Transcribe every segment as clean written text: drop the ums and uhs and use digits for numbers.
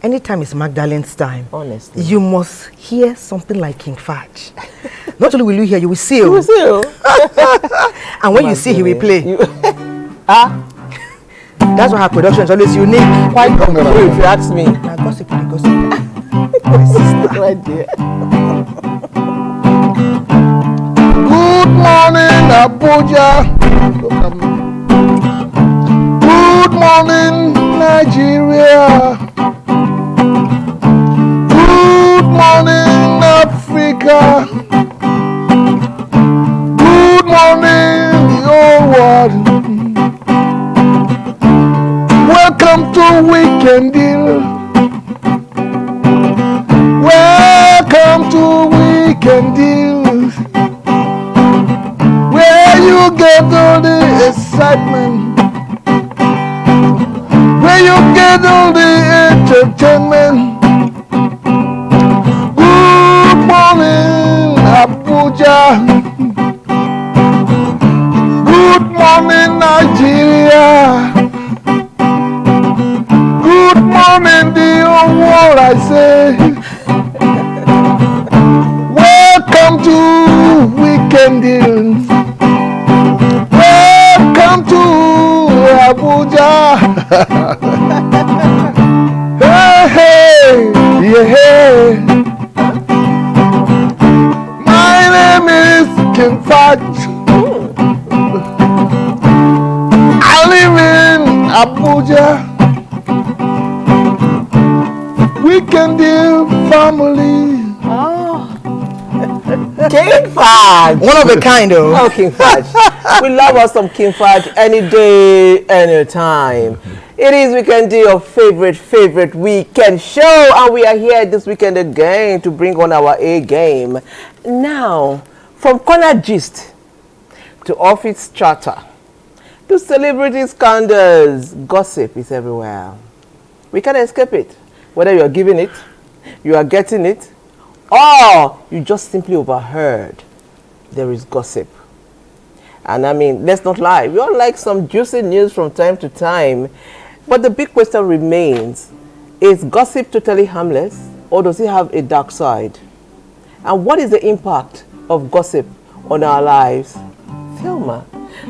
Anytime it's Magdalene's time, honestly, you must hear something like King Fudge. Not only will you hear, you will see. You will see. And when you see, he will play. That's why her production is always unique. Quite true, if you ask me. Now, gossip, my sister. Right there. Good morning, Abuja. Good morning, Nigeria. Good morning, Africa. Good morning, the whole world. Welcome to Weekend Deal. Welcome to Weekend Deal, where you get all the excitement, where you get all the entertainment. Good morning, Abuja. Good morning, Nigeria. Good morning, the whole world, I say. Welcome to Weekend Deal. Welcome to Abuja. Hey, hey, yeah, hey. My name is King Fudge. I live in Abuja. Weekend Deal family. King Fudge. One of a kind, though. Oh, King Fudge. We love us some King Fudge any day, any time. It is Weekend Day, your favorite weekend show, and we are here this weekend again to bring on our A game. Now, from corner gist to office chatter to celebrity scandals, gossip is everywhere. We can't escape it. Whether you are giving it, you are getting it, or you just simply overheard, there is gossip. And I mean, let's not lie, we all like some juicy news from time to time, but the big question remains, is gossip totally harmless, or does it have a dark side? And what is the impact of gossip on our lives? Thelma,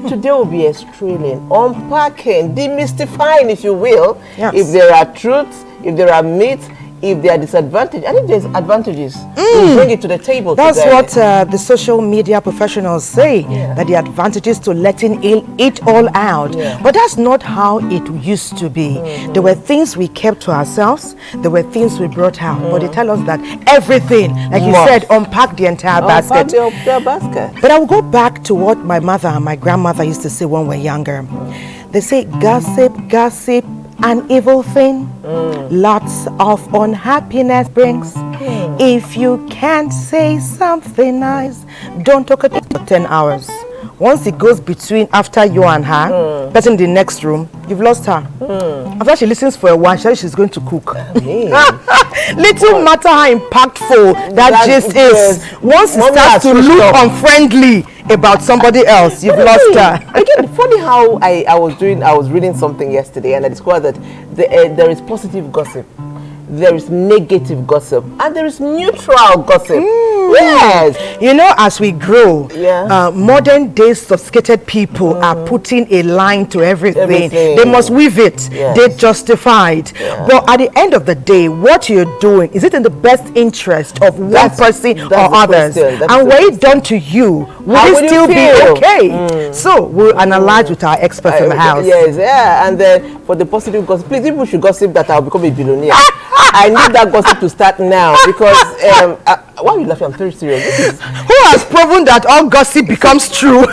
today will be Australian, unpacking, demystifying, if you will, yes. If there are truths, if there are myths, if there are disadvantages, and if there's advantages, we bring it to the table. That's today. what the social media professionals say, that the advantages to letting it all out. Yeah. But that's not how it used to be. There were things we kept to ourselves, there were things we brought out, but they tell us that everything, like you said, unpack the entire basket. The basket. But I will go back to what my mother and my grandmother used to say when we were younger. They say, gossip, an evil thing, lots of unhappiness brings. If you can't say something nice, don't talk it for 10 hours. Once it goes between after you and her, person in the next room, you've lost her. After she listens for a while, she's going to cook. Little matter how impactful that gist is. Once it starts to look unfriendly about somebody else, you've lost her. Again, funny how I was reading something yesterday, and I discovered that there is positive gossip. there is negative gossip and there is neutral gossip. Yes. You know, as we grow, Yeah. Modern day sophisticated people are putting a line to everything. Everything. They must weave it. Yes. They justify it. But at the end of the day, what you're doing, is it in the best interest of one person or others? And were it done to you, would How it would you still be feel? okay? So we'll analyze with our experts in the house. Yes, yeah. And then for the positive gossip, please, people should gossip that I'll become a billionaire. I need that gossip to start now because why are you laughing? I'm very serious. Who has proven that all gossip becomes true?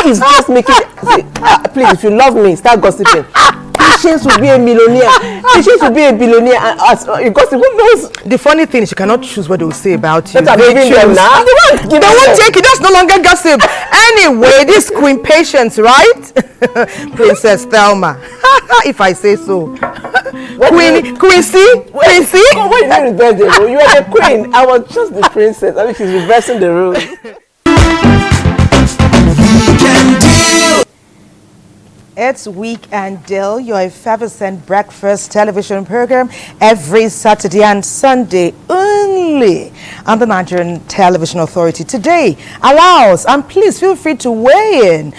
It's just making. See, please, if you love me, start gossiping. Patience will be a millionaire. Patience will be a billionaire. And as you gossip, who knows? The funny thing is you cannot choose what they will say about you. But I'm They giving them choose. now. They won't take it. That's no longer gossip. Anyway, this Queen Patience, right? Princess Thelma. If I say so. Quincy? Quincy? Why did you reverse the rule? You are the queen. I was just the princess. I mean, she's reversing the rules. It's Weekend Deal, your effervescent breakfast television program every Saturday and Sunday only on the Nigerian Television Authority. Today allows, and please feel free to weigh in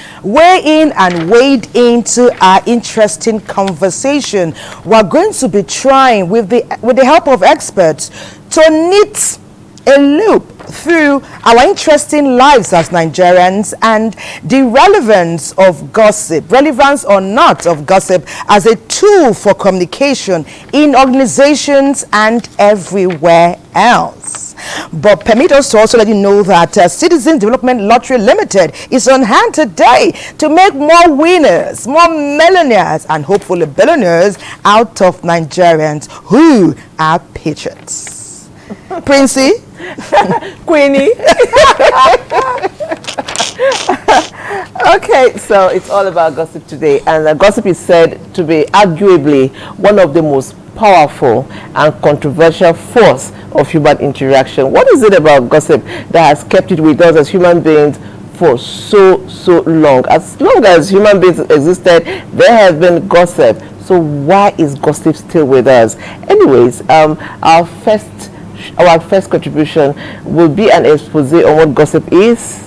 and wade into our interesting conversation. We're going to be trying with the help of experts to knit a loop through our interesting lives as Nigerians and the relevance of gossip, relevance or not of gossip as a tool for communication in organizations and everywhere else. But permit us to also let you know that Citizen Development Lottery Limited is on hand today to make more winners, more millionaires, and hopefully billionaires out of Nigerians who are patriots. Princey? Queenie. Okay, so it's all about gossip today, and gossip is said to be arguably one of the most powerful and controversial force of human interaction. What is it about gossip that has kept it with us as human beings for so long? As long as human beings existed, there has been gossip. So why is gossip still with us? Anyways, our first contribution will be an expose on what gossip is.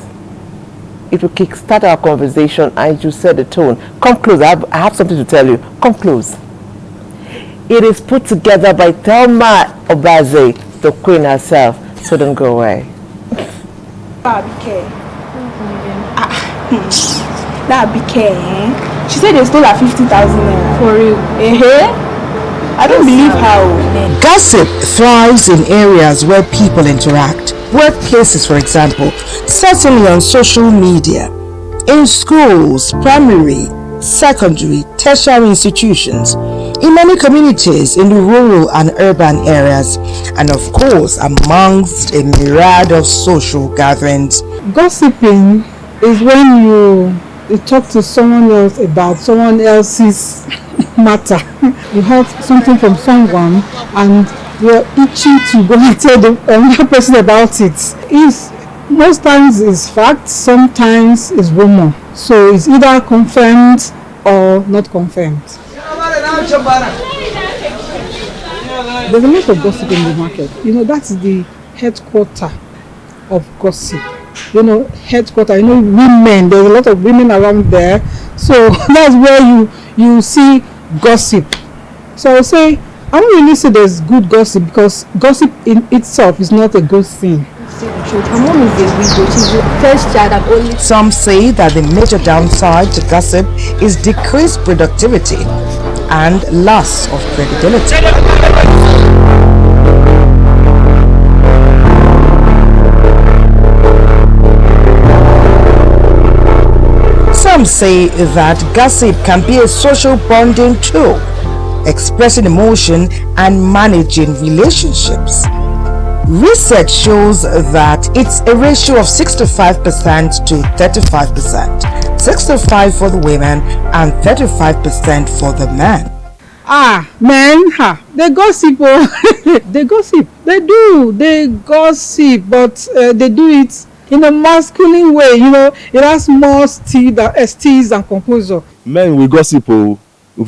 It will kickstart our conversation and you set the tone. Come close. I have something to tell you. Come close. It is put together by Thelma Obaze, the queen herself. So don't go away. That BK, she said they stole her 50,000 naira. For real? I don't believe how. Gossip thrives in areas where people interact. Workplaces, for example, certainly on social media, in schools, primary, secondary, tertiary institutions, in many communities in the rural and urban areas, and of course amongst a myriad of social gatherings. Gossiping is when you talk to someone else about someone else's matter. You heard something from someone and you're itching to go and tell another person about it. Most times it's fact, sometimes it's rumor. So it's either confirmed or not confirmed. There's a lot of gossip in the market. That's the headquarter of gossip. Headquarter, women, there's a lot of women around there. So that's where you see gossip. So I would say, I don't really say there's good gossip because gossip in itself is not a good thing. Her mom is a widow. She's the first child and only. Some say that the major downside to gossip is decreased productivity and loss of credibility. Some say that gossip can be a social bonding tool, expressing emotion and managing relationships. Research shows that it's a ratio of 65% to 35%. 65 for the women and 35% for the men. Men, they gossip. They gossip. They gossip, but they do it in a masculine way. It has more steez and composure. Men, we gossip. If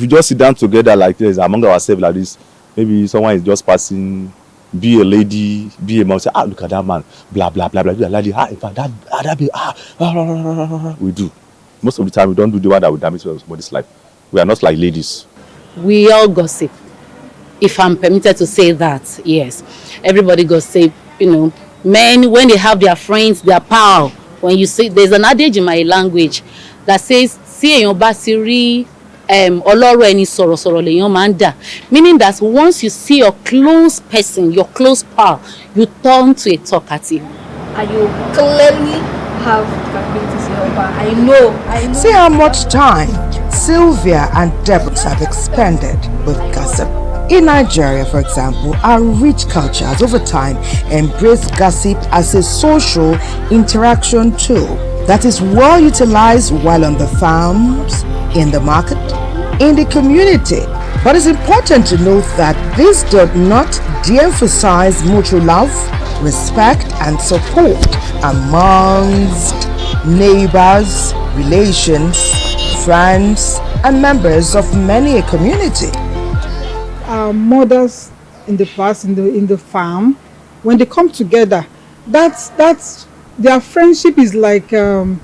we just sit down together like this, among ourselves like this, Maybe someone is just passing, be a lady, be a man, say, look at that man, blah, blah, blah, blah, be a lady, in fact, we do. Most of the time, we don't do the one that will damage somebody's life. We are not like ladies. We all gossip. If I'm permitted to say that, yes. Everybody gossip, Men, when they have their friends, their pal, when you say, there's an adage in my language that says, see èèyàn bá ti rí ọlọ́rọ̀ ẹni sọ̀rọ̀sọ̀rọ̀ lèèyàn máa ń dà. Meaning that once you see your close person, your close pal, you turn to a talkative. And you clearly have capabilities to help her. I know. See how much time Sylvia and Deborah have expended with gossip. In Nigeria, for example, our rich culture has over time embraced gossip as a social interaction tool that is well utilized while on the farms, in the market, in the community. But it's important to note that this does not de-emphasize mutual love, respect, and support amongst neighbors, relations, friends, and members of many a community. Our mothers in the past, in the farm, when they come together, that's their friendship is like the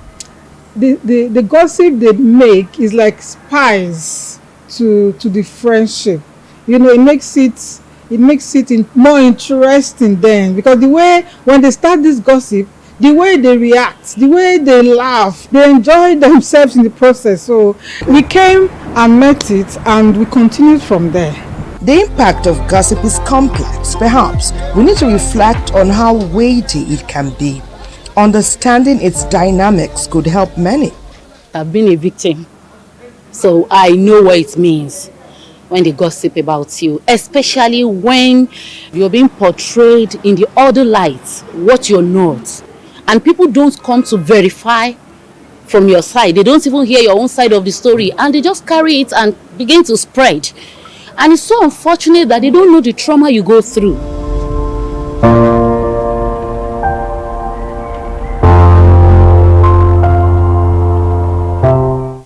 gossip they make is like spice to the friendship. It makes it more interesting then, because the way when they start this gossip, the way they react, the way they laugh, they enjoy themselves in the process. So we came and met it, and we continued from there. The impact of gossip is complex. Perhaps we need to reflect on how weighty it can be. Understanding its dynamics could help many. I've been a victim, so I know what it means when they gossip about you, especially when you're being portrayed in the other light, what you're not. And people don't come to verify from your side. They don't even hear your own side of the story, and they just carry it and begin to spread. And it's so unfortunate that they don't know the trauma you go through.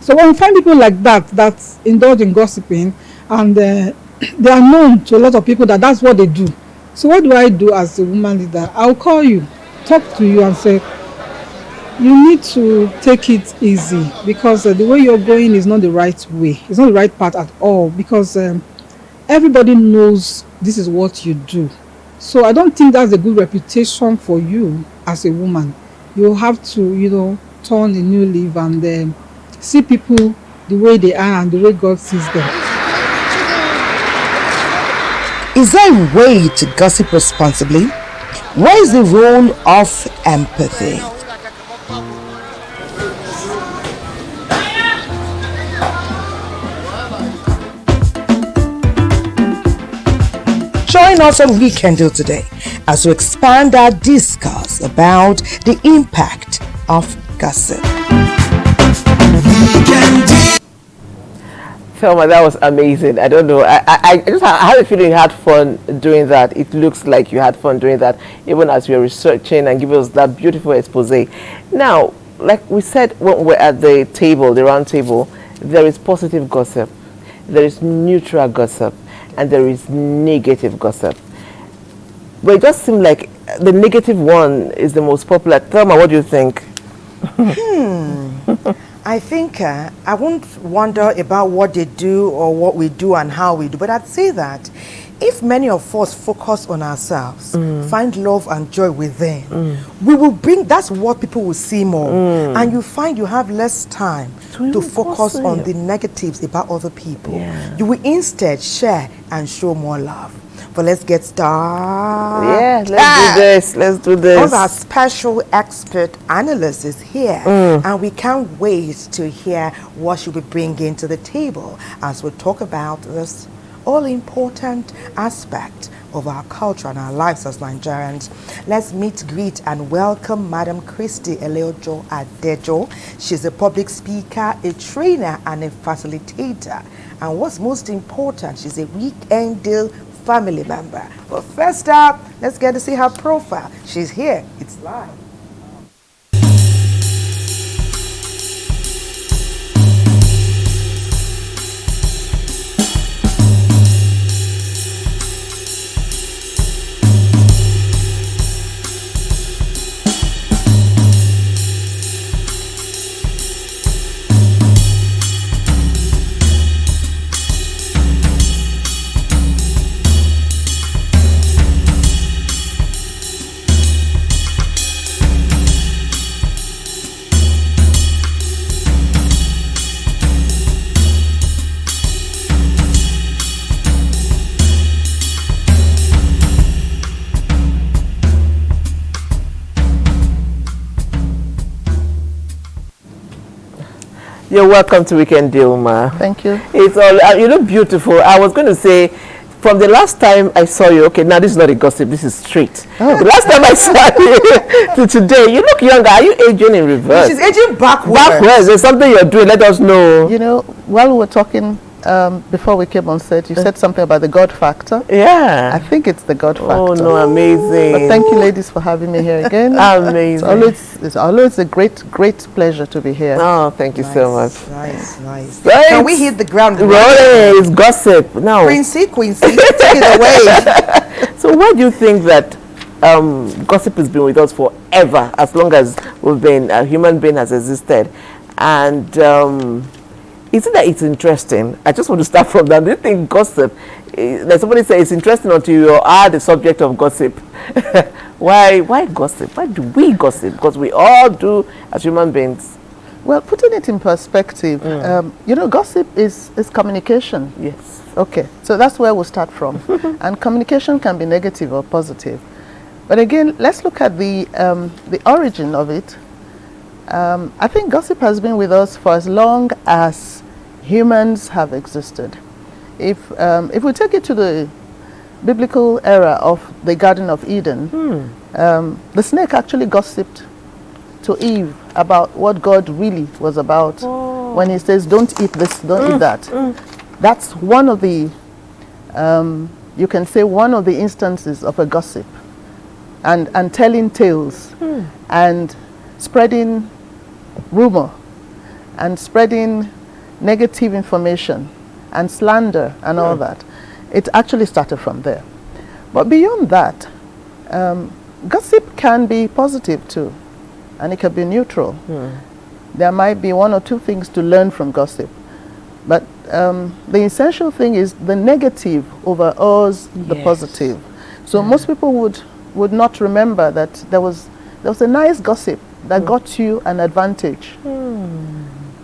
So when we find people like that indulge in gossiping, and they are known to a lot of people that's what they do. So what do I do as a woman leader? I'll call you, talk to you, and say, you need to take it easy, because the way you're going is not the right way. It's not the right path at all, because everybody knows this is what you do. So I don't think that's a good reputation for you as a woman. You have to, turn a new leaf and see people the way they are and the way God sees them. Is there a way to gossip responsibly? Where is the role of empathy? Join us on Weekend Deal today as we expand our discourse about the impact of gossip. Thelma, that was amazing. I don't know. I had a feeling you had fun doing that. It looks like you had fun doing that, even as we were researching and giving us that beautiful expose. Now, like we said when we're at the table, the round table, there is positive gossip, there is neutral gossip, and there is negative gossip. But it just seemed like the negative one is the most popular. Thelma, what do you think? I think I won't wonder about what they do or what we do and how we do, but I'd say that if many of us focus on ourselves, find love and joy within, we will bring, that's what people will see more. And you find you have less time to focus on the negatives about other people. Yeah. You will instead share and show more love. But let's get started. Yeah, let's do this. One of our special expert analysts is here, and we can't wait to hear what she'll be bringing to the table as we talk about this all-important aspect of our culture and our lives as Nigerians. Let's meet, greet, and welcome Madam Christy Eleojo Adejo. She's a public speaker, a trainer, and a facilitator. And what's most important, she's a Weekend Deal family member. But first up, let's get to see her profile. She's here. It's live. You're welcome to Weekend Deal, ma. Thank you. It's all, you look beautiful. I was going to say, from the last time I saw you, okay, now this is not a gossip, this is straight. Oh. The last time I saw you to today, you look younger. Are you aging in reverse? She's aging backwards. Backwards. There's something you're doing. Let us know. You know, while we were talking before we came on set, you said something about the God factor. Yeah. I think it's the God factor. Oh, no, amazing. But thank you, ladies, for having me here again. Amazing. It's always a great pleasure to be here. Oh, thank you so much. Nice. Right. Can we hit the ground? Rolling. It's gossip. Now. Quincy, take it away. So why do you think that gossip has been with us forever, as long as we've been, a human being has existed? And is it that it's interesting? I just want to start from that. Do you think gossip, like somebody says, it's interesting until you are the subject of gossip? Why gossip? Why do we gossip? Because we all do as human beings. Well, putting it in perspective, you know, gossip is communication. Yes. Okay, so that's where we'll start from. And communication can be negative or positive. But again, let's look at the origin of it. I think gossip has been with us for as long as humans have existed. If we take it to the biblical era of the Garden of Eden, the snake actually gossiped to Eve about what God really was about when he says, don't eat this, don't eat that. That's one of the, you can say one of the instances of a gossip, and telling tales and spreading rumor and spreading negative information and slander and all that. It actually started from there. But beyond that, gossip can be positive too, and it can be neutral. There might be one or two things to learn from gossip, but the essential thing is the negative overawes the positive. So most people would not remember that there was a nice gossip that got you an advantage.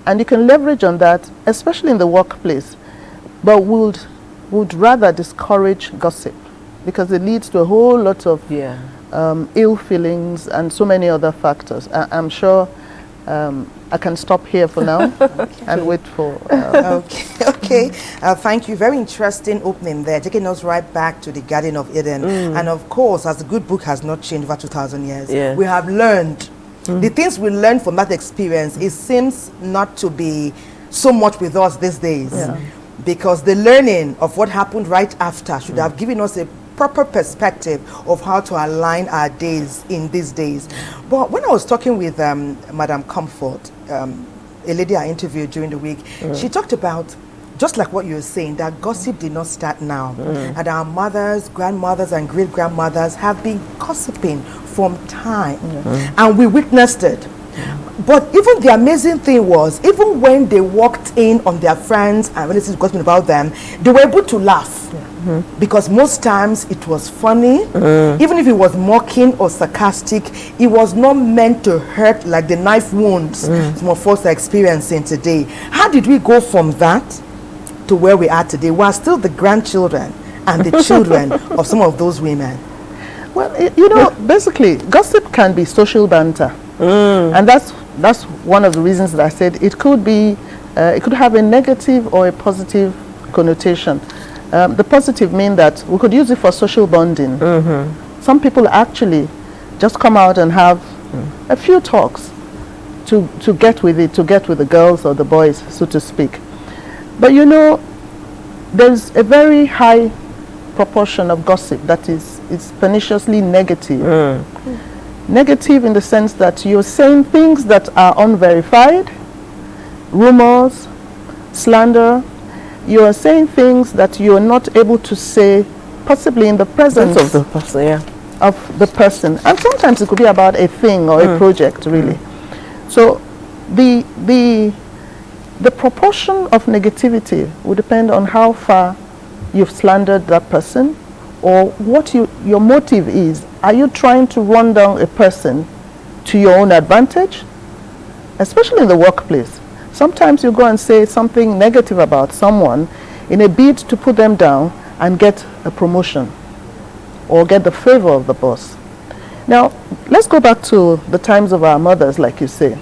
And you can leverage on that, especially in the workplace, but would rather discourage gossip because it leads to a whole lot of ill feelings and so many other factors. I'm sure I can stop here for now and wait for... Okay. Thank you. Very interesting opening there, taking us right back to the Garden of Eden. And of course, as the good book has not changed over 2,000 years, we have learned. The things we learned from that experience, it seems not to be so much with us these days. Because the learning of what happened right after should have given us a proper perspective of how to align our days in these days. But when I was talking with Madam Comfort, a lady I interviewed during the week, she talked about, just like what you were saying, that gossip did not start now. And our mothers, grandmothers, and great-grandmothers have been gossiping from time. And we witnessed it. But even the amazing thing was, even when they walked in on their friends and relatives gossiping about them, they were able to laugh. Because most times it was funny. Even if it was mocking or sarcastic, it was not meant to hurt like the knife wounds some of us are experiencing today. How did we go from that to where we are today? We are still the grandchildren and the children of some of those women. Well, you know, basically, gossip can be social banter. And that's one of the reasons that I said it could be, it could have a negative or a positive connotation. The positive mean that we could use it for social bonding. Some people actually just come out and have a few talks to get with it, to get with the girls or the boys, so to speak. But you know, there's a very high proportion of gossip that is perniciously negative. Negative in the sense that you're saying things that are unverified, rumors, slander. You are saying things that you are not able to say, possibly in the presence of the person, of the person. And sometimes it could be about a thing or a project, really. So the proportion of negativity will depend on how far you've slandered that person, or what your motive is. Are you trying to run down a person to your own advantage? Especially in the workplace. Sometimes you go and say something negative about someone in a bid to put them down and get a promotion or get the favor of the boss. Now, let's go back to the times of our mothers, like you say.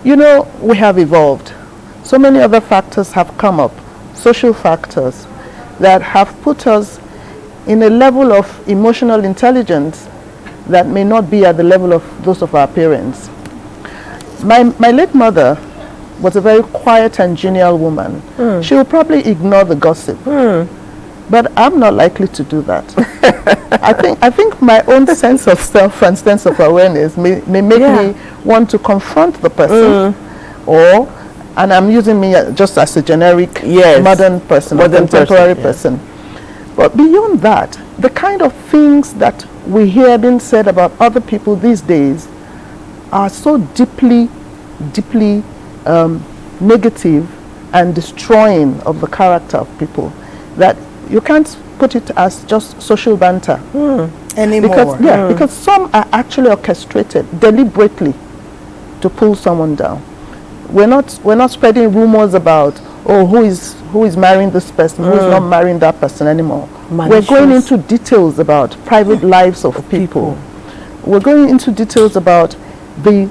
You know, we have evolved. So many other factors have come up, social factors, that have put us in a level of emotional intelligence that may not be at the level of those of our parents. My late mother was a very quiet and genial woman. She will probably ignore the gossip. But I'm not likely to do that. I think my own sense of self and sense of awareness may make me want to confront the person, and I'm using me just as a generic modern person, contemporary person. But beyond that, the kind of things that we hear being said about other people these days are so deeply negative and destroying of the character of people that you can't put it as just social banter anymore. Because some are actually orchestrated deliberately to pull someone down. We're not spreading rumors about who is marrying this person, who is not marrying that person anymore. We're going into details about private lives of people. We're going into details about the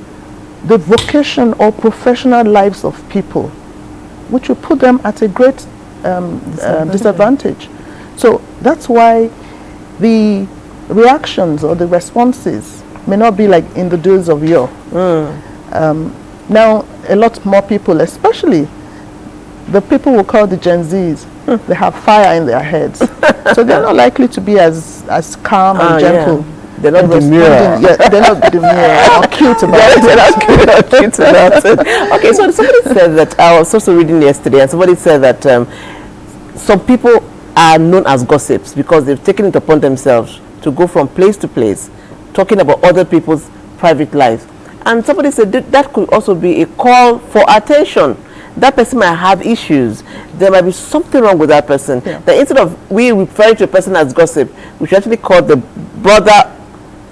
vocation or professional lives of people, which will put them at a great disadvantage. So that's why the reactions or the responses may not be like in the days of yore. Now a lot more people, especially the people we call the Gen Zs, they have fire in their heads. So they're not likely to be as calm and gentle. They're not demure. They're not demure or cute about it. They're not cute about it. Okay, so somebody said that, I was also reading yesterday, and somebody said that some people are known as gossips because they've taken it upon themselves to go from place to place, talking about other people's private lives. And somebody said that could also be a call for attention. That person might have issues. There might be something wrong with that person. That instead of we referring to a person as gossip, we should actually call the brother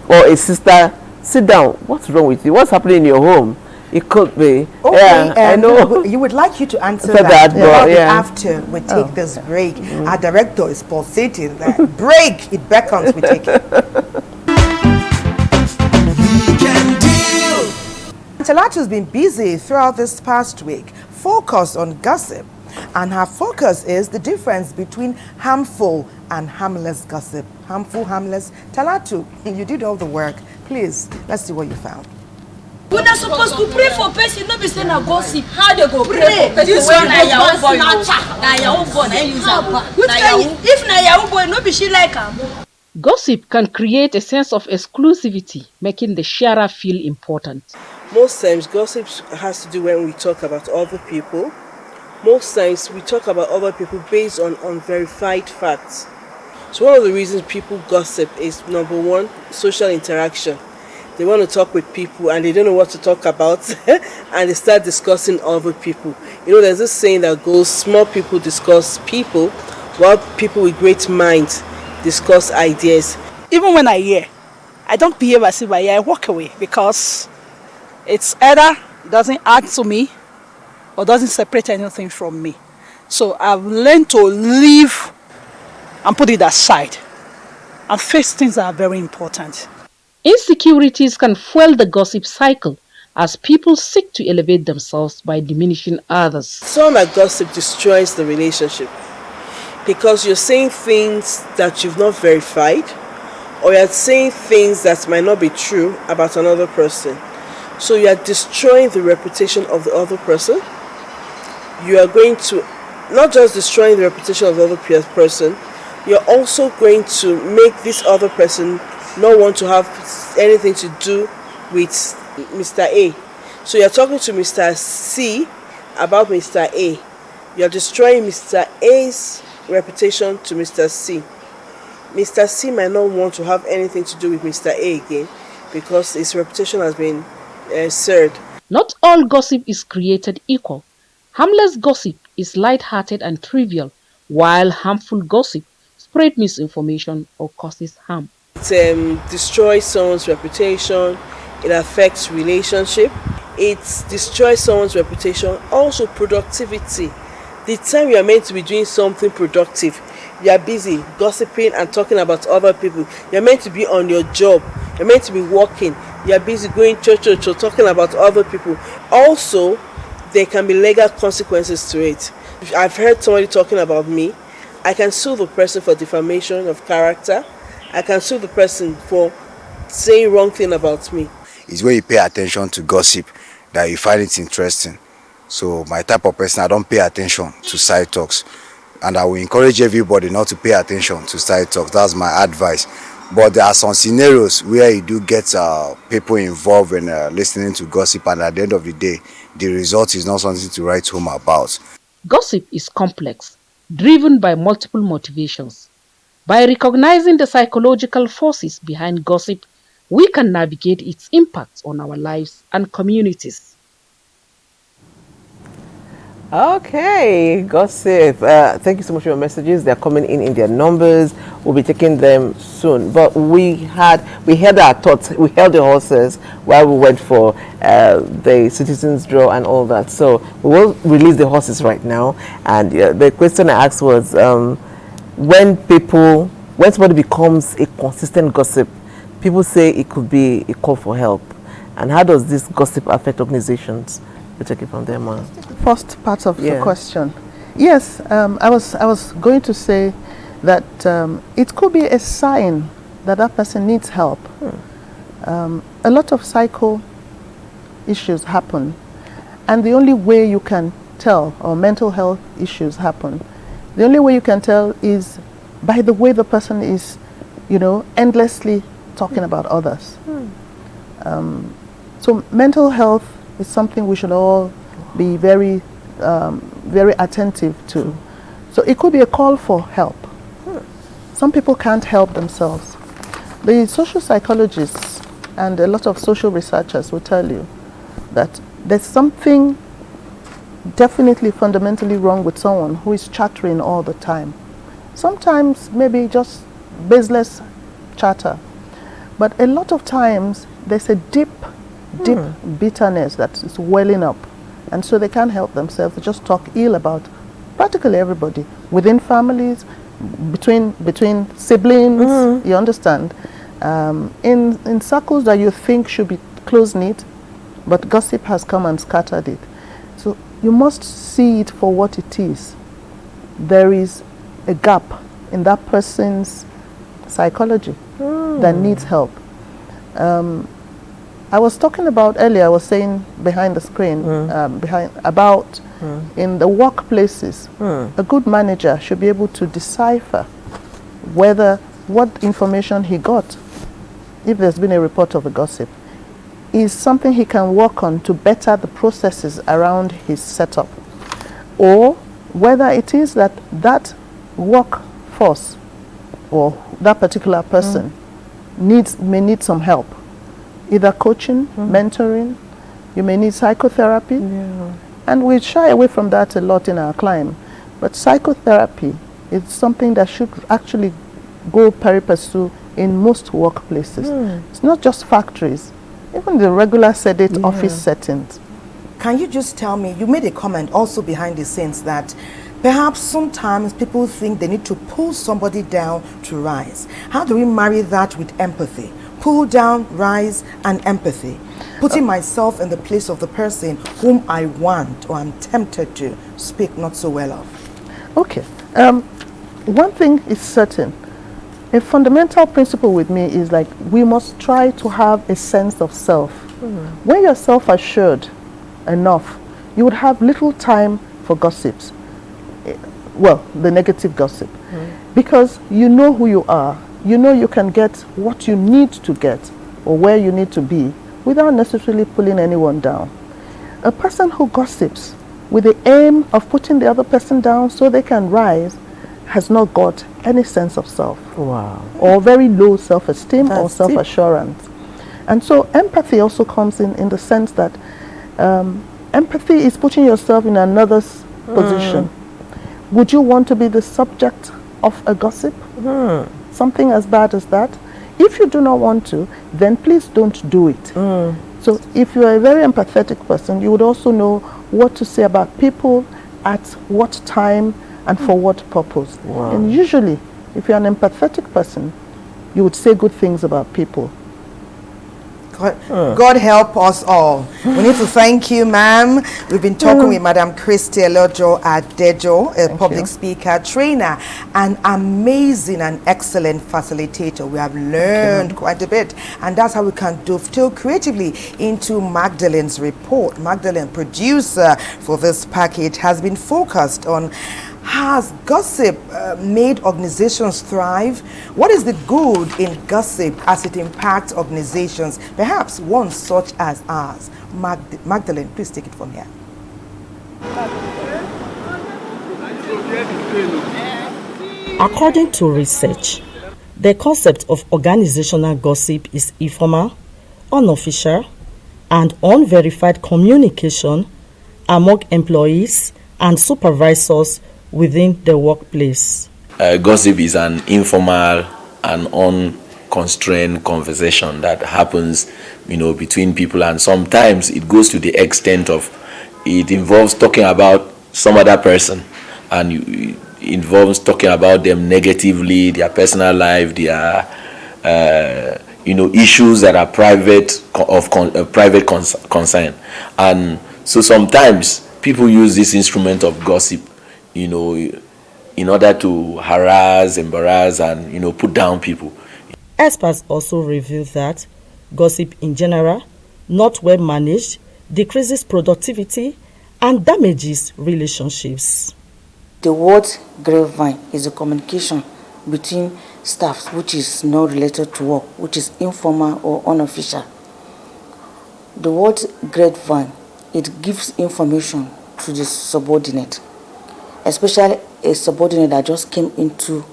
or a sister, sit down. What's wrong with you? What's happening in your home? It could be. Okay, I know. You would like you to answer For that. that, After we take this break, our director is pulsating that break. It beckons we take it. Talatu's been busy throughout this past week, focused on gossip, and her focus is the difference between harmful and harmless gossip. Harmful, harmless. Talatu, you did all the work. Please, let's see what you found. We're not supposed to pray for person, not be saying a gossip. How they go pray for person? This one na your own boy. Na your own boy, na use am. If na your own boy, no be she like am. Gossip can create a sense of exclusivity, making the sharer feel important. Most times, gossip has to do when we talk about other people. Most times, we talk about other people based on unverified facts. So one of the reasons people gossip is, number one, social interaction. They want to talk with people and they don't know what to talk about and they start discussing other people. You know, there's this saying that goes, small people discuss people, while people with great minds discuss ideas. Even when I hear, I don't behave as if I hear, I walk away because it's either doesn't add to me or doesn't separate anything from me. So I've learned to leave and put it aside and face things that are very important. Insecurities can fuel the gossip cycle as people seek to elevate themselves by diminishing others. Some that gossip destroys the relationship because you're saying things that you've not verified or you're saying things that might not be true about another person. So you are destroying the reputation of the other person. You are going to not just destroying the reputation of the other person, you're also going to make this other person not want to have anything to do with Mr. A. So you're talking to Mr. C about Mr. A. You're destroying Mr. A's reputation to Mr. C. Mr. C might not want to have anything to do with Mr. A again because his reputation has been served. Not all gossip is created equal. Harmless gossip is light-hearted and trivial, while harmful gossip spreads misinformation or causes harm. It destroys someone's reputation, it affects relationship, it destroys someone's reputation, also productivity. The time you are meant to be doing something productive, you are busy gossiping and talking about other people. You are meant to be on your job, you are meant to be working, you are busy going church or talking about other people. Also, there can be legal consequences to it. If I've heard somebody talking about me, I can sue the person for defamation of character. I can sue the person for saying wrong thing about me. It's where you pay attention to gossip that you find it interesting. So my type of person, I don't pay attention to side talks. And I will encourage everybody not to pay attention to side talks. That's my advice. But there are some scenarios where you do get people involved in listening to gossip, and at the end of the day, the result is not something to write home about. Gossip is complex, driven by multiple motivations. By recognizing the psychological forces behind gossip, we can navigate its impact on our lives and communities. Okay, gossip. Thank you so much for your messages. They're coming in their numbers. We'll be taking them soon. But we held our thoughts. We held the horses while we went for the citizens' draw and all that. So we will release the horses right now. And the question I asked was, when somebody becomes a consistent gossip, people say it could be a call for help. And how does this gossip affect organizations? We'll take it from there, Ma. First part of the question. Yes, I was going to say that it could be a sign that that person needs help. A lot of psycho issues happen, and the only way you can tell, or mental health issues happen, the only way you can tell is by the way the person is, endlessly talking about others. So mental health is something we should all be very attentive to. So it could be a call for help. Some people can't help themselves. The social psychologists and a lot of social researchers will tell you that there's something definitely fundamentally wrong with someone who is chattering all the time. Sometimes maybe just baseless chatter, but a lot of times there's a deep bitterness that is welling up, and so they can't help themselves. They just talk ill about practically everybody within families, between siblings. You understand? In circles that you think should be close knit, but gossip has come and scattered it. So you must see it for what it is. There is a gap in that person's psychology that needs help. I was talking about earlier, I was saying behind the screen, in the workplaces, a good manager should be able to decipher what information he got, if there's been a report of a gossip, is something he can work on to better the processes around his setup, or whether it is that workforce or that particular person may need some help. Either coaching, mentoring, you may need psychotherapy, and we shy away from that a lot in our climb. But psychotherapy is something that should actually go pari passu in most workplaces. It's not just factories, even the regular sedate office settings. Can you just tell me, you made a comment also behind the scenes that perhaps sometimes people think they need to pull somebody down to rise. How do we marry that with empathy? Pull down, rise, and empathy. Putting myself in the place of the person whom I want or I'm tempted to speak not so well of. Okay. One thing is certain. A fundamental principle with me is like we must try to have a sense of self. When you're self-assured enough, you would have little time for gossips. Well, the negative gossip. Because you know who you are. You know you can get what you need to get or where you need to be without necessarily pulling anyone down. A person who gossips with the aim of putting the other person down so they can rise has not got any sense of self. Wow. Or very low self-esteem or self-assurance. And so empathy also comes in the sense that empathy is putting yourself in another's position. Would you want to be the subject of a gossip? Something as bad as that? If you do not want to, then please don't do it. So if you are a very empathetic person, you would also know what to say about people, at what time, and for what purpose. Wow. And usually, if you're an empathetic person, you would say good things about people. God help us all. We need to thank you, ma'am. We've been talking with Madam Christy Elojo Adejo, a public speaker, trainer, an amazing and excellent facilitator. We have learned quite a bit, and that's how we can dovetail creatively into Magdalene's report. Magdalene, producer for this package, has been focused on: has gossip made organizations thrive? What is the good in gossip as it impacts organizations, perhaps one such as ours? Magdalene, please take it from here. According to research, the concept of organizational gossip is informal, unofficial, and unverified communication among employees and supervisors within the workplace. Gossip is an informal and unconstrained conversation that happens, between people, and sometimes it goes to the extent of it involves talking about some other person, and it involves talking about them negatively, their personal life, their issues that are private concern, and so sometimes people use this instrument of gossip, in order to harass, embarrass, and put down people. Experts also reveal that gossip in general, not well managed, decreases productivity and damages relationships. The word grapevine is a communication between staff which is not related to work, which is informal or unofficial. The word grapevine, it gives information to the subordinate, especially a subordinate that just came into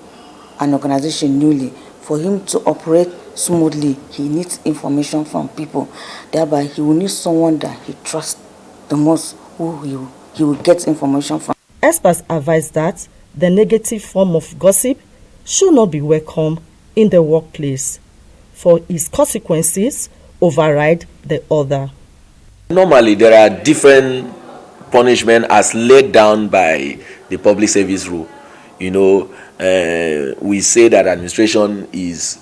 an organization newly. For him to operate smoothly, he needs information from people. Thereby, he will need someone that he trusts the most, who he will get information from. Experts advise that the negative form of gossip should not be welcome in the workplace, for its consequences override the other. Normally, there are different punishment as laid down by the public service rule. We say that administration is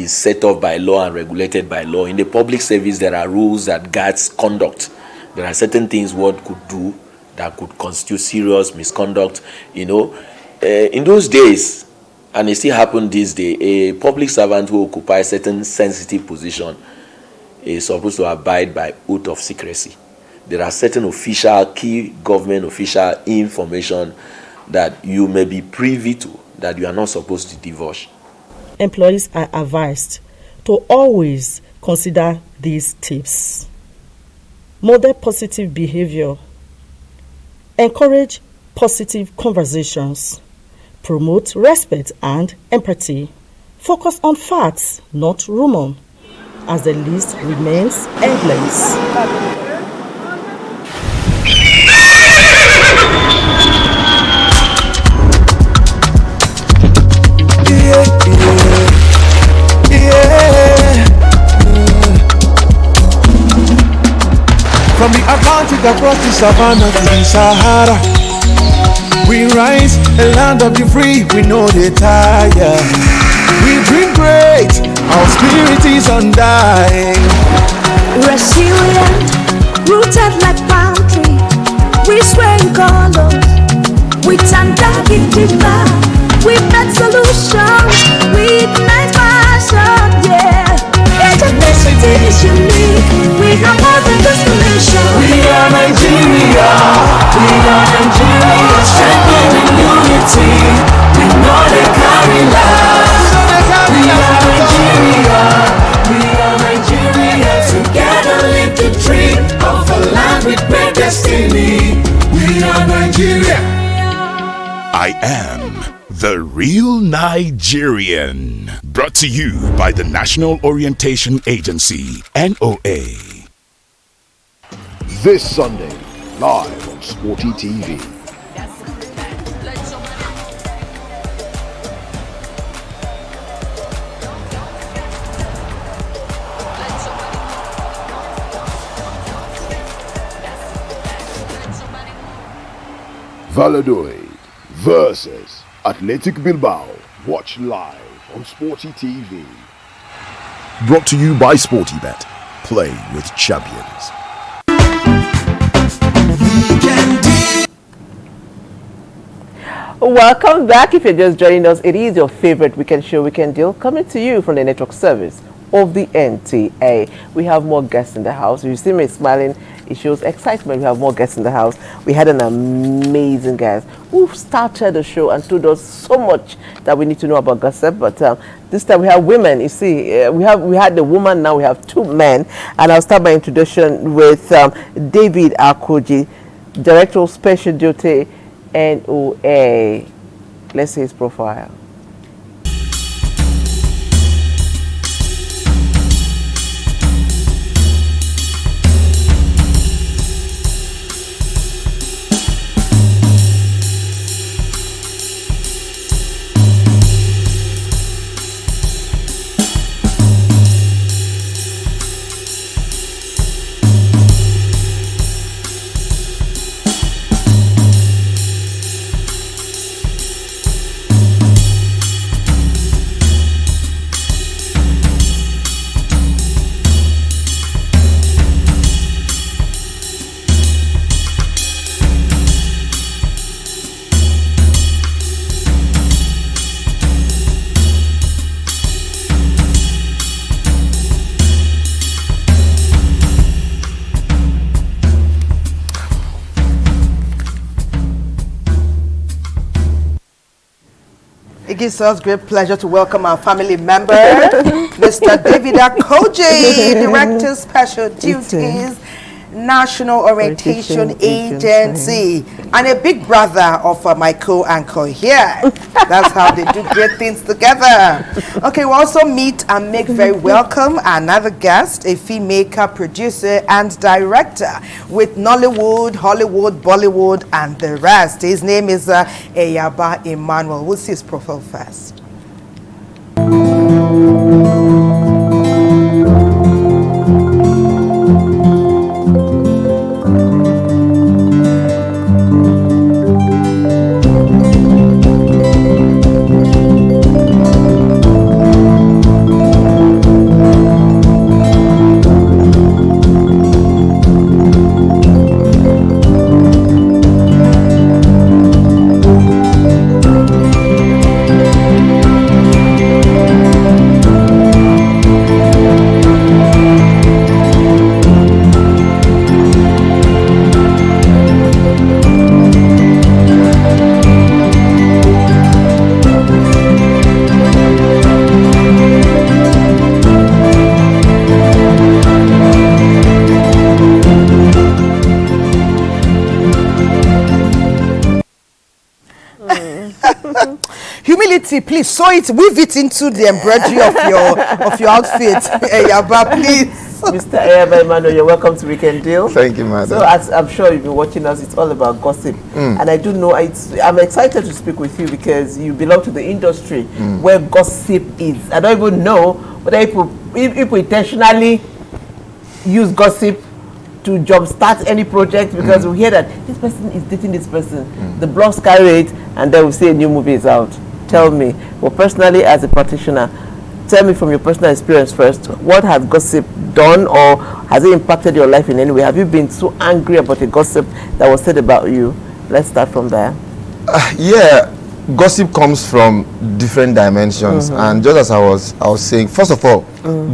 set up by law and regulated by law. In the public service, there are rules that guides conduct. There are certain things one could do that could constitute serious misconduct. In those days, and it still happens this day, a public servant who occupies certain sensitive position is supposed to abide by oath of secrecy. There are certain key government official information that you may be privy to that you are not supposed to divulge. Employees are advised to always consider these tips. Model positive behavior. Encourage positive conversations. Promote respect and empathy. Focus on facts, not rumor, as the list remains endless. From the Atlantic across the savannah to the Sahara, we rise, a land of the free, we know they tire. We dream great, our spirit is undying. Resilient, rooted like palm tree, we sway in colors, we stand back in deeper, we make solutions, we ignite passion, yeah. Diversity is unique, we have more than destination. We are Nigeria, strengthening unity, we know they carry life. We are Nigeria, together live the dream of a land with great destiny. We are Nigeria. I am the Real Nigerian. Brought to you by the National Orientation Agency, NOA. This Sunday, live on Sporty TV. Valladolid versus Athletic Bilbao. Watch live on Sporty TV. Brought to you by SportyBet, Play with champions. Welcome back. If you're just joining us, it is your favorite weekend show, Weekend Deal, coming to you from the network service of the NTA. We have more guests in the house. You see me smiling, it shows excitement. We have more guests in the house. We had an amazing guest who started the show and told us so much that we need to know about gossip. But this time we have women. You see, we had the woman, now we have two men. And I'll start my introduction with David Akoji, Director of Special Duty, NOA. Let's see his profile. It gives us great pleasure to welcome our family member, Mr. David Akoji, Director Special Duties, National Orientation Agency, and a big brother of my co-anchor here. That's how they do great things together. Okay, we also meet and make very welcome another guest, a filmmaker, producer, and director with Nollywood, Hollywood, Bollywood, and the rest. His name is Eyaba Emmanuel. We'll see his profile first. Humility, please sew it, weave it into the embroidery of your outfit. Eyaba, please. Mr. Eyaba Emmanuel, you're welcome to Weekend Deal. Thank you, madam. So as I'm sure you've been watching us, it's all about gossip. And I do know, I'm excited to speak with you because you belong to the industry where gossip is. I don't even know whether people intentionally use gossip to jumpstart any project, because we hear that this person is dating this person. The blogs carry it, and then we say a new movie is out. Tell me, well, personally as a practitioner, tell me from your personal experience first, what has gossip done, or has it impacted your life in any way? Have you been so angry about a gossip that was said about you? Let's start from there. Yeah, gossip comes from different dimensions, and just as I was saying, first of all,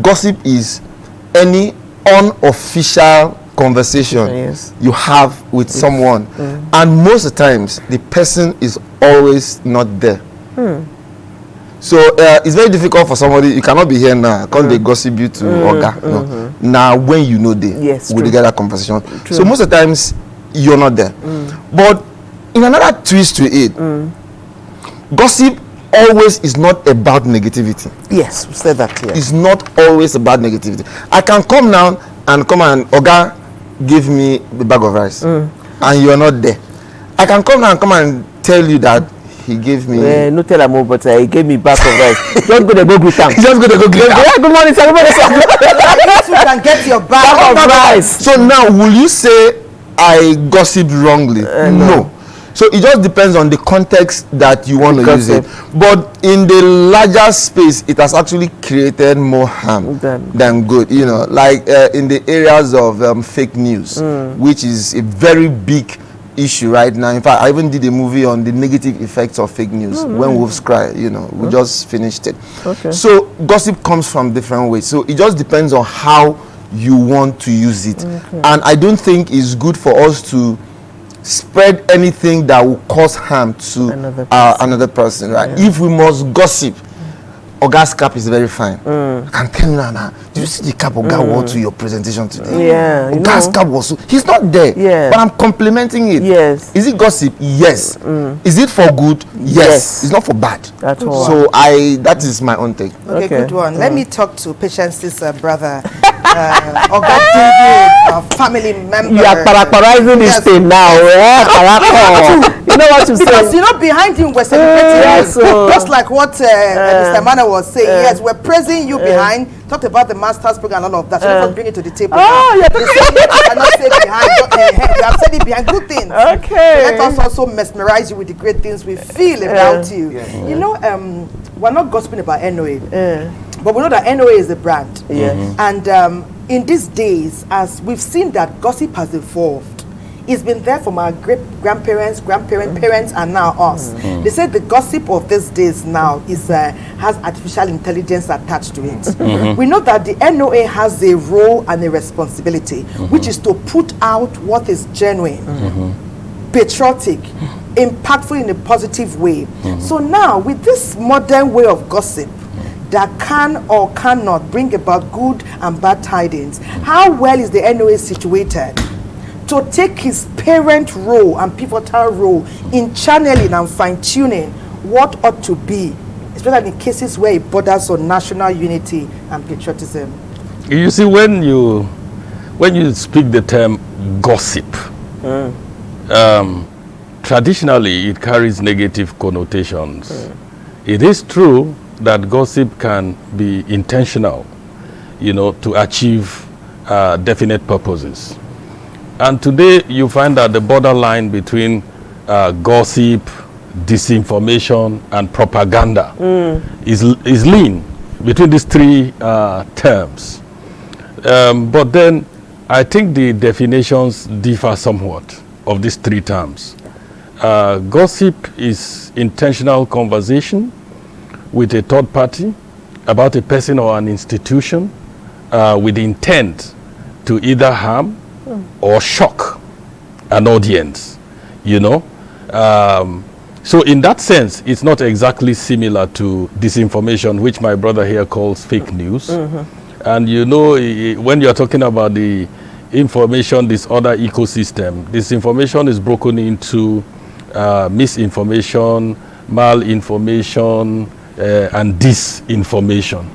gossip is any unofficial conversation you have with someone, and most of the times the person is always not there. So it's very difficult for somebody. You cannot be here now, can't they gossip you to Oga? No. Now when you know they will get that conversation. True. So most of the times you're not there. But in another twist to it, gossip always is not about negativity. Yes, we said that clear. It's not always about negativity. I can come now and Oga give me the bag of rice, and you're not there. I can come now and tell you that he gave me. No tell him, but he gave me bag of rice. Just go to go greet him. Just go to go greet him. Yeah, good morning, sir. You can get your bag of rice. So now, will you say I gossiped wrongly? No. So it just depends on the context that you want to use it. But in the larger space, it has actually created more harm than good. You know, like in the areas of fake news, which is a very big issue right now. In fact, I even did a movie on the negative effects of fake news when wolves cry. You know, we just finished it. So gossip comes from different ways. So it just depends on how you want to use it. And I don't think it's good for us to spread anything that will cause harm to another person, right? If we must gossip, Oga's cap is very fine. I can tell you now, do you see the cap Oga wore to your presentation today? Yeah, Oga's cap was so, he's not there, but I'm complimenting it. Yes. Is it gossip? Yes. Is it for good? Yes. It's not for bad. At all. So that is my own take. Okay, good one. Let me talk to Patience's brother, Oga David, family member. You are characterizing this thing now. You know what you say? Because, you know, behind him we're celebrating just like what Mr. Emmanuel was saying. Yes, we're praising you behind. Talked about the master's program and all of that. So let us bring it to the table. You cannot say behind. You have said it behind good things. Okay. Let us also mesmerize you with the great things we feel about you. You know, we're not gossiping about NOA, but we know that NOA is a brand. And in these days, as we've seen that gossip has evolved, it's been there from our great-grandparents, parents, and now us. They said the gossip of these days now is has artificial intelligence attached to it. We know that the NOA has a role and a responsibility, which is to put out what is genuine, patriotic, impactful in a positive way. So now, with this modern way of gossip that can or cannot bring about good and bad tidings, how well is the NOA situated to take his parent role and pivotal role in channeling and fine-tuning what ought to be, especially in cases where it borders on national unity and patriotism? You see, when you speak the term gossip, traditionally it carries negative connotations. It is true that gossip can be intentional, you know, to achieve definite purposes. And today you find that the borderline between gossip, disinformation, and propaganda is lean between these three terms. But then I think the definitions differ somewhat of these three terms. Gossip is intentional conversation with a third party about a person or an institution with the intent to either harm or shock an audience, you know. So in that sense, it's not exactly similar to disinformation, which my brother here calls fake news. And you know, when you're talking about the information disorder ecosystem, disinformation is broken into misinformation, malinformation, and disinformation,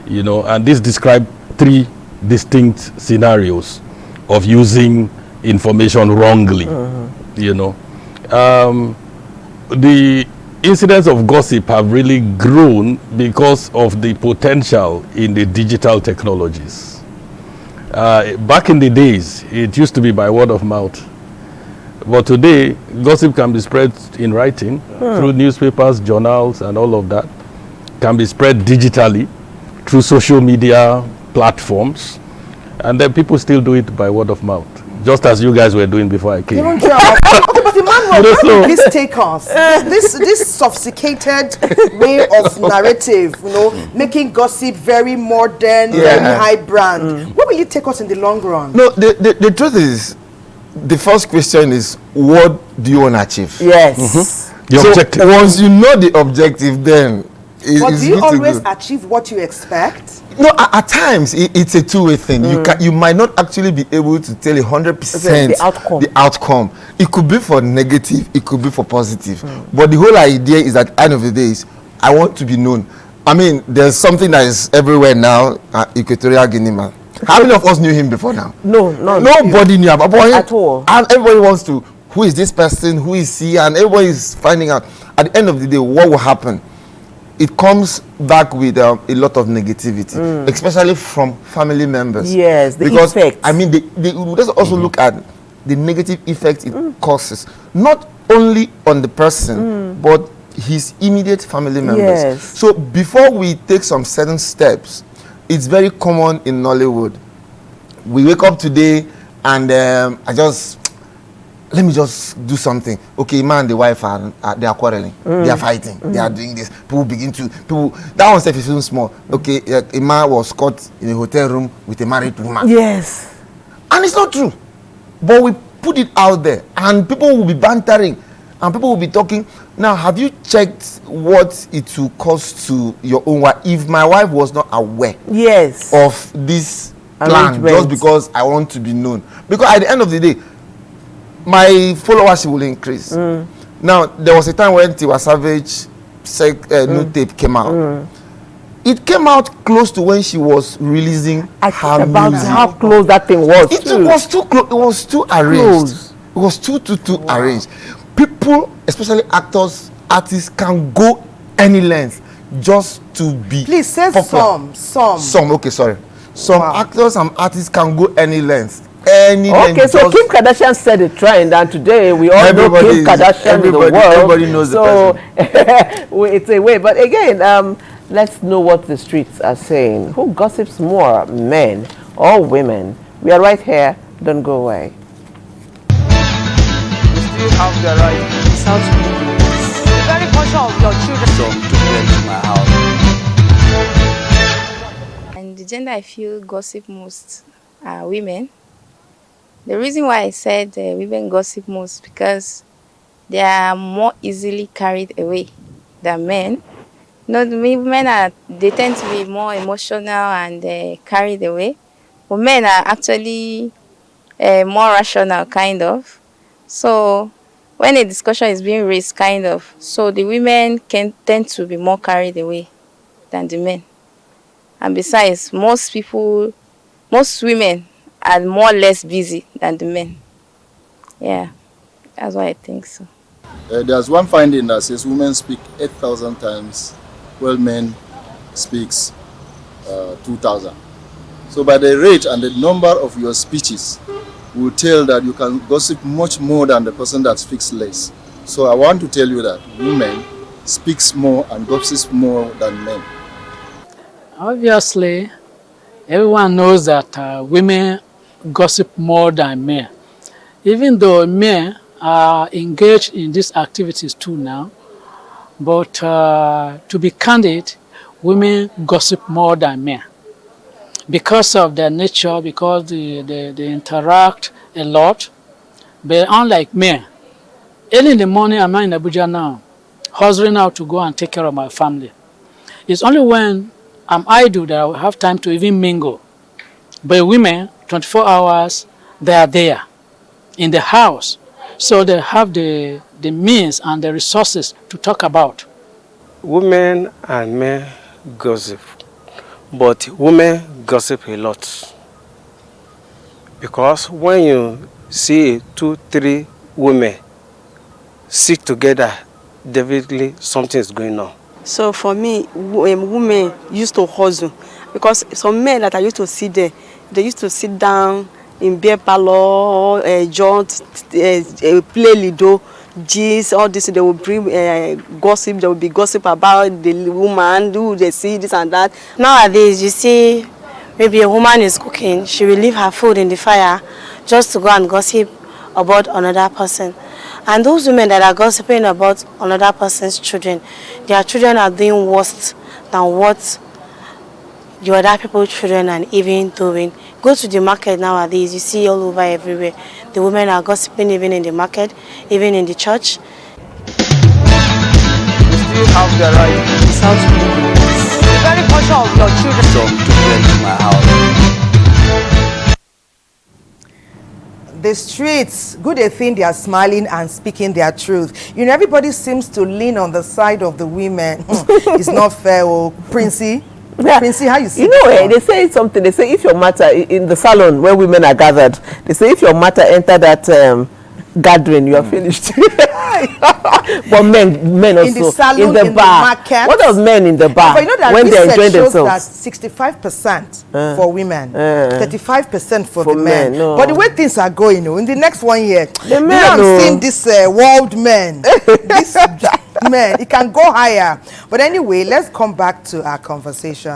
you know. And this describes three distinct scenarios of using information wrongly, you know. The incidents of gossip have really grown because of the potential in the digital technologies. Back in the days, it used to be by word of mouth. But today, gossip can be spread in writing through newspapers, journals, and all of that. Can be spread digitally through social media platforms. And then people still do it by word of mouth, just as you guys were doing before I came. Okay, but Emmanuel, where did this take us? This sophisticated way of narrative, you know, making gossip very modern, very high brand. Where will it take us in the long run? No, the truth is, the first question is, what do you want to achieve? Yes. The objective. Once you know the objective, then but do you always achieve what you expect? No, at times it's a two-way thing. You might not actually be able to tell 100% the outcome. It could be for negative, it could be for positive. But the whole idea is at the end of the day is, I want to be known. I mean, there's something that is everywhere now, Equatorial Guinea man. How many of us knew him before now? No, nobody knew about him at all. And everybody wants to, who is this person, who is he, and everybody is finding out. At the end of the day, what will happen? It comes back with a lot of negativity, especially from family members. Yes, because effect. I mean, let's also look at the negative effect it causes, not only on the person, but his immediate family members. Yes. So before we take some certain steps, it's very common in Nollywood. We wake up today and let me just do something. Okay, man, the wife they are quarreling, they are fighting, they are doing this. That one self is even small. Okay, a man was caught in a hotel room with a married woman. Yes. And it's not true. But we put it out there and people will be bantering and people will be talking. Now, have you checked what it will cost to your own wife if my wife was not aware of this plan just because I want to be known? Because at the end of the day, my followership will increase. Now, there was a time when Tiwa Savage new tape came out. It came out close to when she was releasing her about music. how close that thing was. It was too close. It was too arranged. It was too arranged. People, especially actors, artists, can go any length just to be. Please say popular. some. Okay, sorry. Some actors and artists can go any length. Okay, so Kim Kardashian set a trend, and today we all know Kim Kardashian in the world. Everybody knows the person. It's a way. But again, let's know what the streets are saying. Who gossips more, men or women? We are right here. Don't go away. You still have the right. It sounds good. Very conscious of your children. So, to get to my house. And the gender I feel gossip most are women. The reason why I said women gossip most because they are more easily carried away than men. Men they tend to be more emotional and carried away, but men are actually more rational, kind of. So when a discussion is being raised, kind of, so the women can tend to be more carried away than the men. And besides, most women are more or less busy than the men. Yeah, that's why I think so. There's one finding that says women speak 8,000 times, while men speaks 2,000. So by the rate and the number of your speeches, will tell that you can gossip much more than the person that speaks less. So I want to tell you that women speaks more and gossips more than men. Obviously, everyone knows that women gossip more than men. Even though men are engaged in these activities too now, but to be candid, women gossip more than men. Because of their nature, because they interact a lot. But unlike men, early in the morning, I'm in Abuja now, hustling out to go and take care of my family. It's only when I'm idle that I will have time to even mingle. But women, 24 hours, they are there in the house. So they have the means and the resources to talk about. Women and men gossip, but women gossip a lot. Because when you see 2, 3 women sit together, definitely something is going on. So for me, women used to hustle because some men that I used to see there, they used to sit down in beer parlor, play lido, gist, all this. They will bring gossip. There will be gossip about the woman, who they see this and that. Nowadays, you see, maybe a woman is cooking, she will leave her food in the fire just to go and gossip about another person. And those women that are gossiping about another person's children, their children are doing worse than what the other people's children are even doing. Go to the market nowadays, you see all over everywhere. The women are gossiping even in the market, even in the church. You still have the right. It sounds good. Be very conscious of your children. So, to get to my house. The streets, good a thing they are smiling and speaking their truth. You know, everybody seems to lean on the side of the women. It's not fair, oh, Princey. Yeah. Princey, how you see You know, they say something. They say if your matter in the salon where women are gathered, they say if your matter enter that gathering, you are finished. But men also in the salon, in the bar. market. What does men in the bar But you know that when they research enjoy shows themselves? that 65% for women, 35% for the for men. men, no. But the way things are going, in the next 1 year, The men, I'm seeing this world men, this men, it can go higher. But anyway, let's come back to our conversation.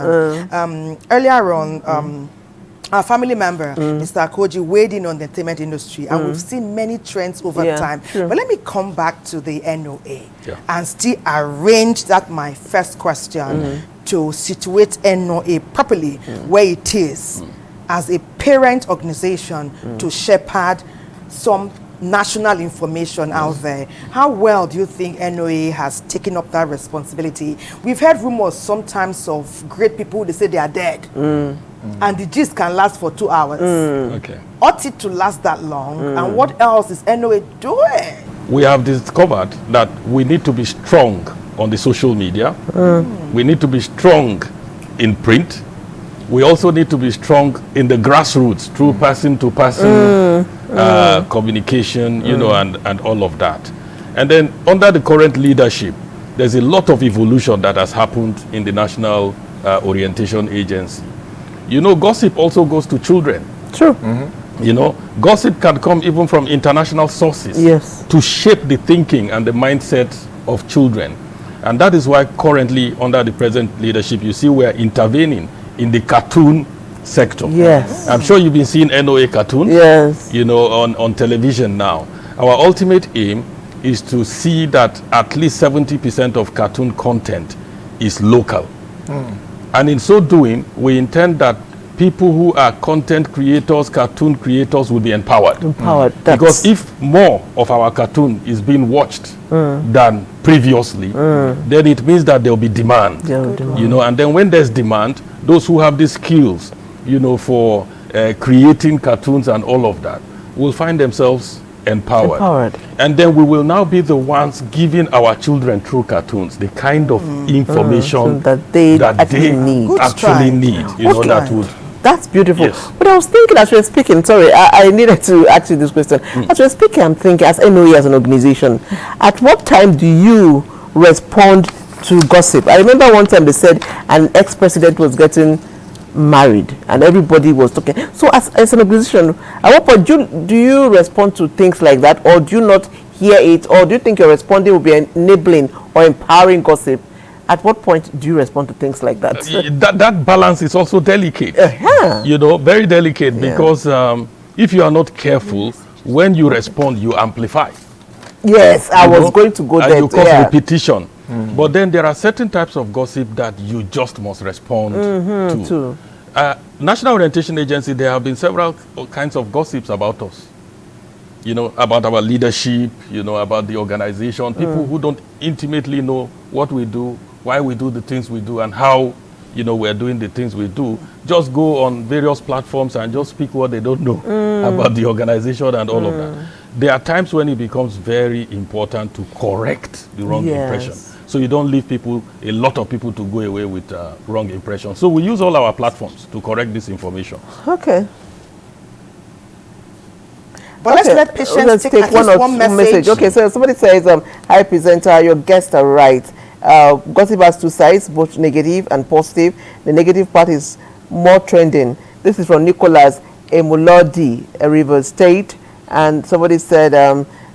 Earlier on, our family member, Mr. Akoji, weighed in on the entertainment industry, and we've seen many trends over time. True. But let me come back to the NOA and still arrange that my first question to situate NOA properly where it is as a parent organization to shepherd some national information out there. How well do you think NOA has taken up that responsibility? We've heard rumors sometimes of great people, they say they are dead. And the gist can last for 2 hours. Okay. Ought it to last that long? And what else is NOA doing? We have discovered that we need to be strong on the social media. We need to be strong in print. We also need to be strong in the grassroots through person-to-person communication, and all of that. And then under the current leadership, there's a lot of evolution that has happened in the National Orientation Agency. Gossip also goes to children. True. Gossip can come even from international sources to shape the thinking and the mindset of children. And that is why currently under the present leadership, you see we're intervening in the cartoon sector. Yes. I'm sure you've been seeing NOA cartoons. Yes. On television now. Our ultimate aim is to see that at least 70% of cartoon content is local. And in so doing, we intend that people who are content creators, cartoon creators will be empowered. Because if more of our cartoon is being watched than previously, then it means that there will be demand. And then when there's demand, those who have the skills, for creating cartoons and all of that, will find themselves empowered. And then we will now be the ones giving our children through cartoons the kind of information that they actually need. That would. That's beautiful. Yes. But I was thinking as we were speaking, sorry, I needed to ask you this question. As we were speaking, I'm thinking as NOA as an organization, at what time do you respond to gossip? I remember one time they said an ex-president was getting married and everybody was talking. So as an organization, at what point do you respond to things like that, or do you not hear it, or do you think your responding will be enabling or empowering gossip? At what point do you respond to things like that? That balance is also delicate. Very delicate, because if you are not careful, when you respond, you amplify. Yes, I was going to go there. And you cause repetition. But then there are certain types of gossip that you just must respond to. National Orientation Agency, there have been several kinds of gossips about us. About our leadership, about the organization. People who don't intimately know what we do, why we do the things we do, and how, we're doing the things we do, just go on various platforms and just speak what they don't know about the organization and all of that. There are times when it becomes very important to correct the wrong impression. So you don't leave a lot of people to go away with wrong impressions. So we use all our platforms to correct this information. Okay. But let's let patients take at least one message. Okay, so somebody says, hi presenter, your guests are right. Gossip has two sides, both negative and positive. The negative part is more trending. This is from Nicholas Emulodi, Rivers State. And somebody said,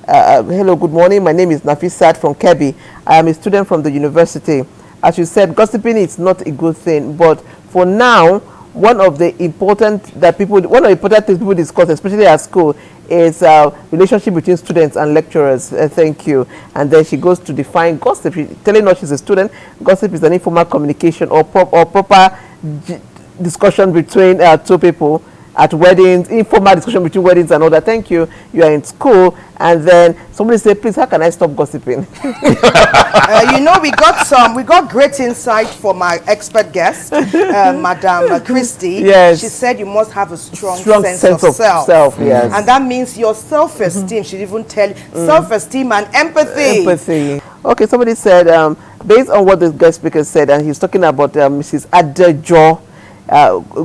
hello, good morning. My name is Nafisat from Kebbi. I am a student from the university. As you said, gossiping is not a good thing. But for now, one of the important things people discuss, especially at school, is relationship between students and lecturers. Thank you. And then she goes to define gossip. She's telling us she's a student. Gossip is an informal communication or proper discussion between two people at weddings, informal discussion between weddings and all that. Thank you. You are in school, and then somebody said, please, how can I stop gossiping? We got great insight from our expert guest, Madam Christie. Yes. She said you must have a strong sense of self. Yes. And that means your self-esteem should even tell self-esteem and empathy. Okay, somebody said, based on what the guest speaker said, and he's talking about Mrs. Adejo,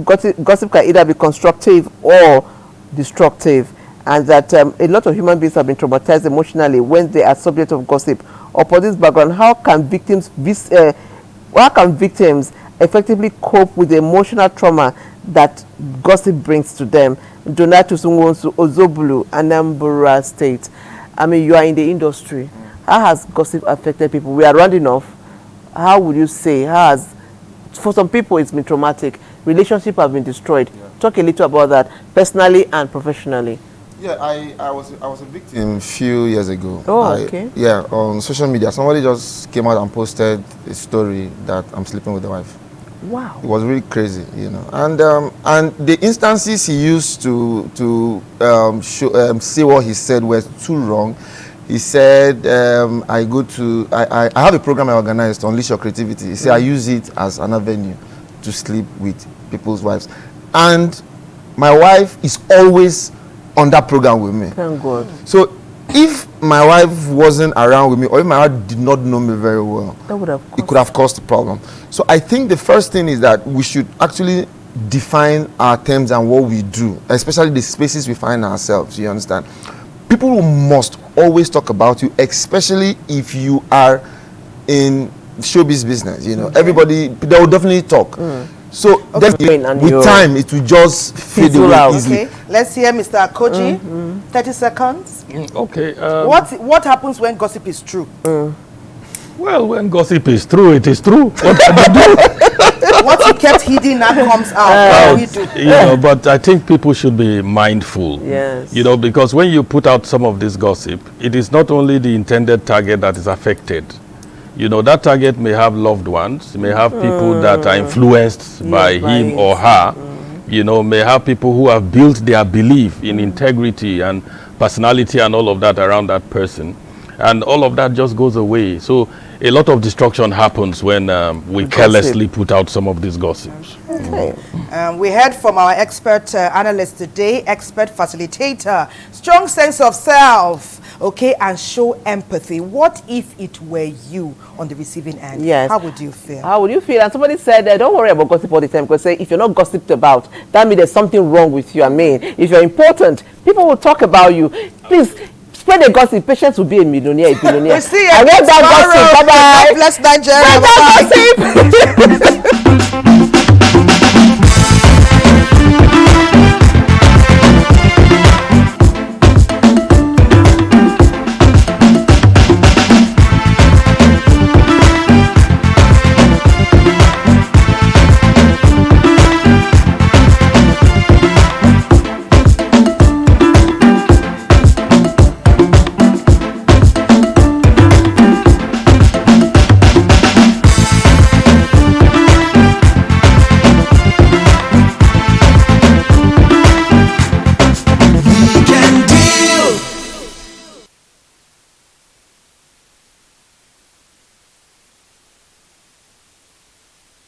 gossip can either be constructive or destructive. and that a lot of human beings have been traumatized emotionally when they are subject of gossip. Upon this background, how can victims effectively cope with the emotional trauma that gossip brings to them? Donatus Nwonsu, Ozobulu, Anambra State. I mean, you are in the industry. How has gossip affected people? We are rounding off. How would you say, for some people it's been traumatic, relationships have been destroyed? Talk a little about that, personally and professionally. Yeah, I was a victim a few years ago. Oh, okay. Yeah, on social media, somebody just came out and posted a story that I'm sleeping with the wife. Wow. It was really crazy, you know. And the instances he used to say what he said were too wrong. He said, I have a program I organized to unleash your creativity. He said, I use it as an avenue to sleep with people's wives. And my wife is always on that program with me. Thank God. So if my wife wasn't around with me, or if my wife did not know me very well, it could have caused a problem. So I think the first thing is that we should actually define our terms and what we do, especially the spaces we find ourselves, you understand? People must always talk about you, especially if you are in showbiz business, you know. Everybody, they will definitely talk. So with time, it will just fade away easily. Okay, let's hear Mr. Akoji. 30 seconds. Okay. What happens when gossip is true? Well, when gossip is true, it is true. What can you do? What you kept hidden now comes out. What do we do? You know, but I think people should be mindful. Yes. You know, because when you put out some of this gossip, it is not only the intended target that is affected. You know, that target may have loved ones, may have people that are influenced by him or her, you know, may have people who have built their belief in integrity and personality and all of that around that person. And all of that just goes away. So a lot of destruction happens when we carelessly put out some of these gossips. Okay. We heard from our expert analyst today, expert facilitator, strong sense of self, okay, and show empathy. What if it were you on the receiving end? Yes. How would you feel? How would you feel? And somebody said, don't worry about gossip all the time, because say if you're not gossiped about, that means there's something wrong with you. I mean, if you're important, people will talk about you. Please spread the gossip. Patience will be a millionaire, a billionaire. We see you I want that gossip. Bye-bye. God bless Nigeria. Bye-bye.